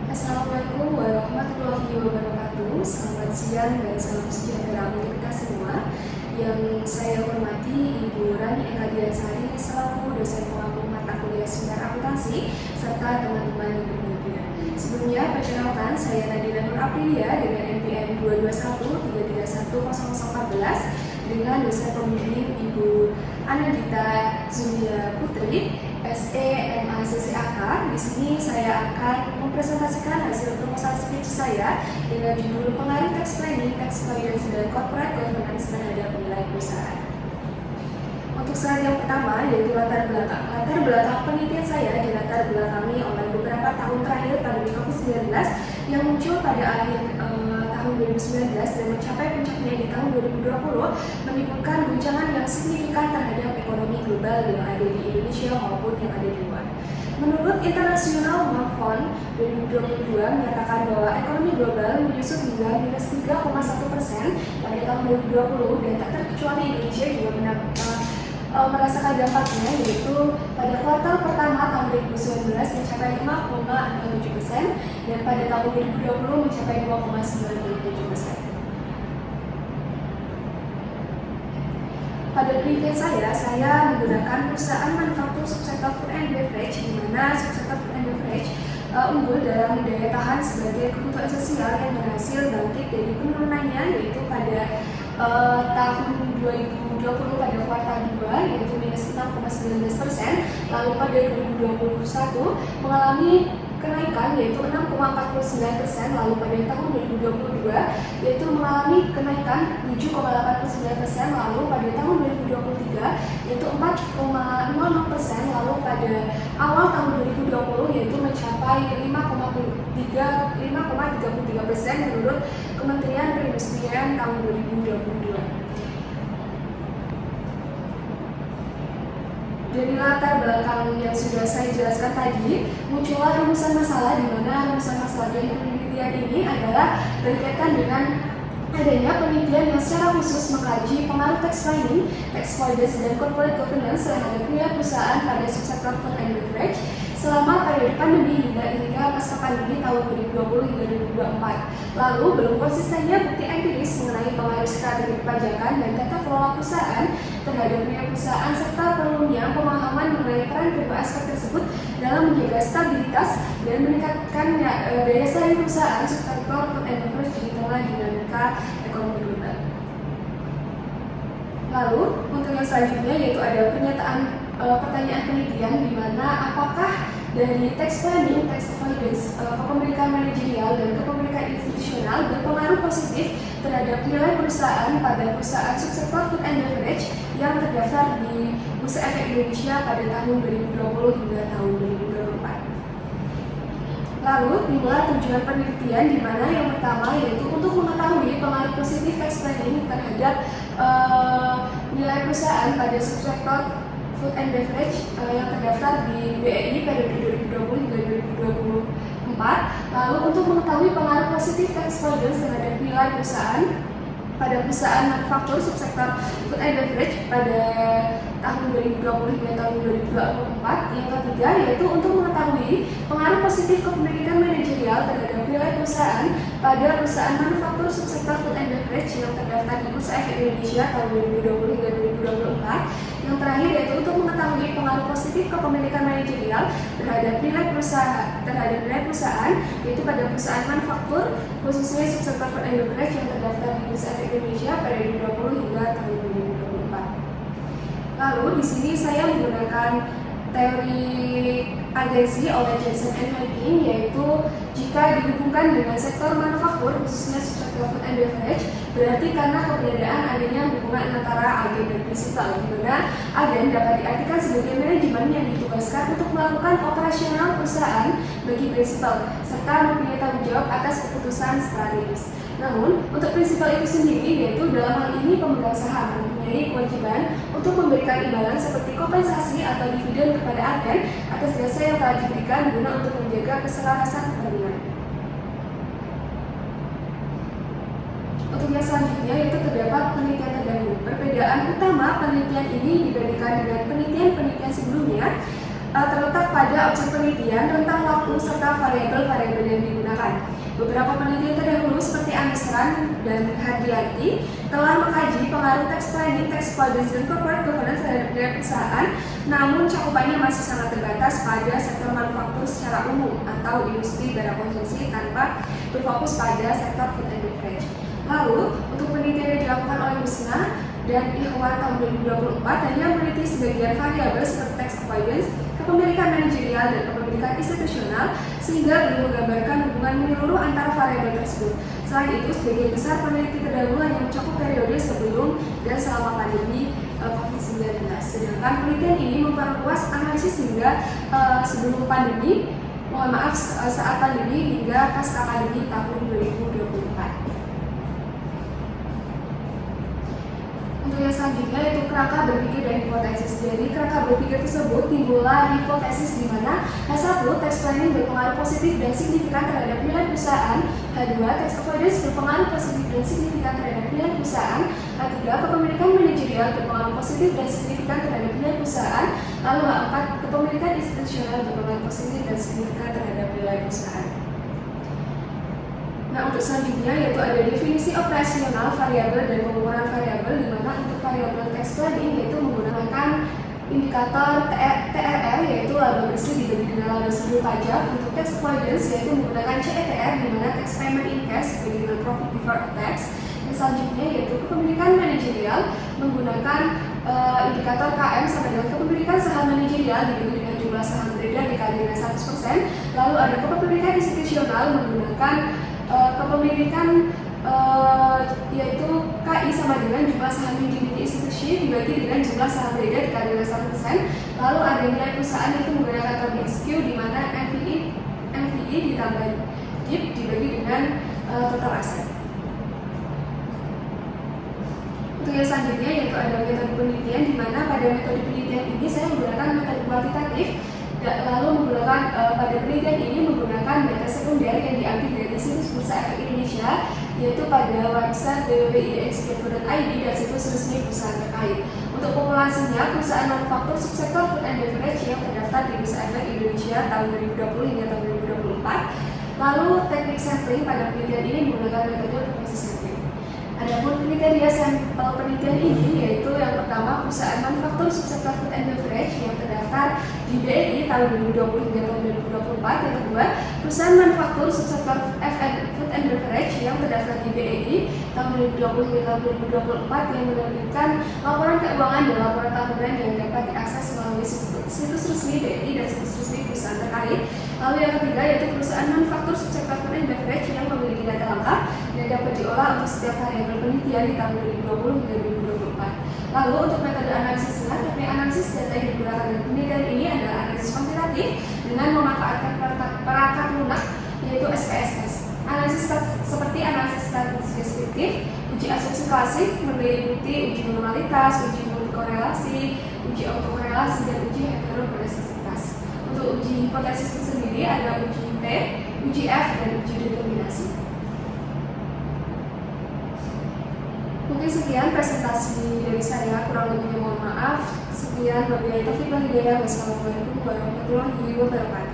Assalamualaikum warahmatullahi wabarakatuh. Selamat siang dan salam sejahtera untuk kita semua. Yang saya hormati Ibu Rani Eka Diansari selaku dosen pengampu mata kuliah Seminar Akuntansi serta teman-teman yang berbahagia. Sebelumnya perkenalkan, saya Nadina Nur Aprilia dengan NPM 221-331-0014 dengan dosen pembimbing Ibu Anandita Zulia Putri, SE MA CCAK. Di sini saya akan mempresentasikan hasil proposal skripsi saya dengan judul Pengaruh Tax Planning, Tax Avoidance, dan Corporate Governance terhadap nilai perusahaan. Untuk slide yang pertama yaitu latar belakang. Latar belakang penelitian saya dilatar belakangi oleh beberapa tahun terakhir pandemi COVID-19 yang muncul pada akhir tahun 2019 dan mencapai puncaknya di tahun 2020, menimbulkan guncangan yang signifikan terhadap ekonomi global yang ada di Indonesia maupun yang ada di luar. Menurut International Monetary Fund 2022 menyatakan bahwa ekonomi global menyusut hingga minus 3,1% pada tahun 2020 dan tak terkecuali Indonesia juga merasakan dampaknya, yaitu pada kuartal pertama tahun 2019 mencapai 5,7% dan pada tahun 2020 mencapai 2,97%. Pada penelitian saya menggunakan perusahaan manufaktur subsektor food and beverage, di mana subsektor food and beverage unggul dalam daya tahan sebagai kebutuhan sosial yang berhasil bangkit dari penurunannya, yaitu pada tahun 2020 pada kuartal 2 yaitu minus 6,19%, lalu pada 2021 mengalami kenaikan yaitu 6,49%, lalu pada tahun 2022 yaitu mengalami kenaikan 7,89%, lalu pada tahun 2023 yaitu 4,06%, lalu pada awal tahun 2020 yaitu mencapai 5,33% menurut Kementerian Perindustrian tahun 2022. Dari latar belakang yang sudah saya jelaskan tadi, muncullah rumusan masalah, di mana rumusan masalah dari penelitian ini adalah berkaitan dengan adanya penelitian yang secara khusus mengkaji pengaruh tax planning, tax avoidance, dan corporate governance terhadap nilai perusahaan pada subsektor food and beverage selama periode pandemi hingga pasca pandemi tahun 2020 hingga 2024. Lalu belum konsistennya bukti empiris mengenai pengaruh strategi perpajakan dan tata kelola perusahaan terhadap nilai perusahaan serta perlunya pemahaman mengenai peran kedua aspek tersebut dalam menjaga stabilitas dan meningkatkan daya saing perusahaan subsektor food and beverage di tengah dinamika ekonomi global. Lalu untuk yang selanjutnya yaitu ada pertanyaan penelitian, di mana apakah dari tax planning, tax avoidance, kepemilikan manajerial dan kepemilikan institusional berpengaruh positif terhadap nilai perusahaan pada perusahaan subsektor food and beverage yang terdaftar di Bursa Efek Indonesia pada tahun 2020 hingga tahun 2024. Lalu dimulai tujuan penelitian, di mana yang pertama yaitu untuk mengetahui pengaruh positif tax planning terhadap nilai perusahaan pada subsektor food and beverage yang terdaftar di BEI periode 2020 hingga 2024. Lalu untuk mengetahui pengaruh positif tax avoidance terhadap nilai perusahaan pada perusahaan manufaktur subsektor food and beverage pada tahun 2020 hingga tahun 2024. Yang ketiga yaitu untuk mengetahui pengaruh positif kepemilikan manajerial terhadap nilai perusahaan pada perusahaan manufaktur subsektor food and beverage yang terdaftar di Bursa Efek Indonesia tahun 2020 hingga 2024. Yang terakhir yaitu untuk mengetahui pengaruh positif kepemilikan manajerial terhadap nilai perusahaan yaitu pada perusahaan manufaktur khususnya subsektor food and beverage yang terdaftar di Bursa Efek Indonesia pada 2020 hingga tahun 2024. Lalu di sini saya menggunakan teori agensi oleh Jensen and Harding, yaitu jika dihubungkan dengan sektor manufaktur khususnya subsektor food and beverage, berarti karena keberadaan adanya hubungan antara agen dan prinsipal, di mana agen dapat diartikan sebagai manajemen yang ditugaskan untuk melakukan operasional perusahaan bagi prinsipal serta mempunyai tanggung jawab atas keputusan strategis. Namun, untuk prinsipal itu sendiri, yaitu dalam hal ini pemegang saham mempunyai kewajiban untuk memberikan imbalan seperti kompensasi atau dividen kepada agen atas jasa yang telah diberikan guna untuk menjaga keselarasan kepentingan. Untuk yang selanjutnya yaitu terdapat penelitian terdahulu. Perbedaan utama penelitian ini dibandingkan dengan penelitian sebelumnya terletak pada objek penelitian, rentang waktu, serta variabel-variabel yang digunakan. Beberapa penelitian terdahulu seperti Amisran dan Hardianti telah mengkaji pengaruh tax planning, tax avoidance, dan corporate governance terhadap perusahaan, namun cakupannya masih sangat terbatas pada sektor manufaktur secara umum atau industri barang konsumsi tanpa berfokus pada sektor food and beverage. Lalu, untuk penelitian yang dilakukan oleh Musna dan Ikhwan tahun 2024 hanya meneliti sebagian variabel seperti tax avoidance, kepemilikan manajerial, dan kepemilikan institusional, sehingga belum menggambarkan hubungan menyeluruh antara variabel tersebut. Selain itu, sebagian besar peneliti terdahulu hanya mencakup periode sebelum dan selama pandemi COVID-19. Sedangkan penelitian ini memperluas analisis hingga sebelum pandemi, saat pandemi hingga pasca pandemi tahun 2024. Untuk yang selanjutnya yaitu kerangka berpikir dan hipotesis. Jadi kerangka berpikir tersebut timbullah hipotesis di mana H1 tax planning berpengaruh positif dan signifikan terhadap pilihan perusahaan, H2 tax avoidance berpengaruh positif dan signifikan terhadap pilihan perusahaan, H3 kepemilikan manajerial berpengaruh positif dan signifikan terhadap pilihan perusahaan, lalu H4 kepemilikan institusional berpengaruh positif dan signifikan terhadap pilihan perusahaan. Nah, untuk selanjutnya yaitu ada definisi operasional variabel dan pengukuran variabel, di mana untuk variabel tax planning yaitu menggunakan indikator TRR yaitu laba bersih dibagi dengan laba sebelum pajak. Untuk tax avoidance yaitu menggunakan CETR, di mana tax payment in cash dibagi dengan profit before tax. Dan selanjutnya yaitu kepemilikan manajerial menggunakan indikator KM sama dengan kepemilikan saham manajerial dibagi dengan jumlah saham beredar dikali dengan 100%. Lalu ada kepemilikan institusional menggunakan kepemilikan yaitu KI sama dengan jumlah saham yang dimiliki institusi dibagi dengan jumlah saham beredar dikali dengan 100%. Lalu ada nilai perusahaan itu menggunakan Tobin-SQ, di mana MVI ditambah DIP dibagi dengan total aset. Untuk yang selanjutnya yaitu ada metode penelitian, di mana pada metode penelitian ini saya menggunakan metode kuantitatif. Lalu pada penelitian ini menggunakan data sekunder yang diambil dari situs Bursa Efek Indonesia, yaitu pada website www.idx.co.id dan situs resmi perusahaan terkait. Untuk populasinya, perusahaan manufaktur subsektor food and beverage yang terdaftar di Bursa Efek Indonesia tahun 2020 hingga tahun 2024. Lalu teknik sampling pada penelitian ini menggunakan metode proses sampling. Adapun kriteria sampel penelitian ini yaitu yang pertama perusahaan manufaktur subsektor food and beverage yang terdaftar di BNI tahun 2020 hingga tahun 2024. Yang kedua, perusahaan manufaktur subsektor food and beverage yang terdaftar di BNI tahun 2020 hingga tahun 2024 yang menerbitkan laporan keuangan dan laporan tahunan yang dapat diakses melalui situs resmi BNI dan situs resmi perusahaan terkait. Lalu yang ketiga yaitu perusahaan manufaktur subsektor food and beverage yang memiliki data lengkap dan dapat diolah untuk setiap variabel penelitian di tahun 2020 hingga 2024. Lalu untuk metode analisisnya, teknik analisis data yang digunakan dalam penelitian ini adalah analisis kuantitatif dengan memanfaatkan perangkat lunak yaitu SPSS. Analisis seperti analisis statistik deskriptif, uji asumsi klasik, meliputi uji normalitas, uji multikorelasi, uji autokorelasi, dan uji heterogeneisitas. Untuk uji hipotesis itu sendiri ada uji T, uji F, dan uji determinasi. Mungkin sekian presentasi dari saya, kurang lebihnya mohon maaf. Sekian, wabillahi taufiq wal hidayah. Wassalamualaikum warahmatullahi wabarakatuh.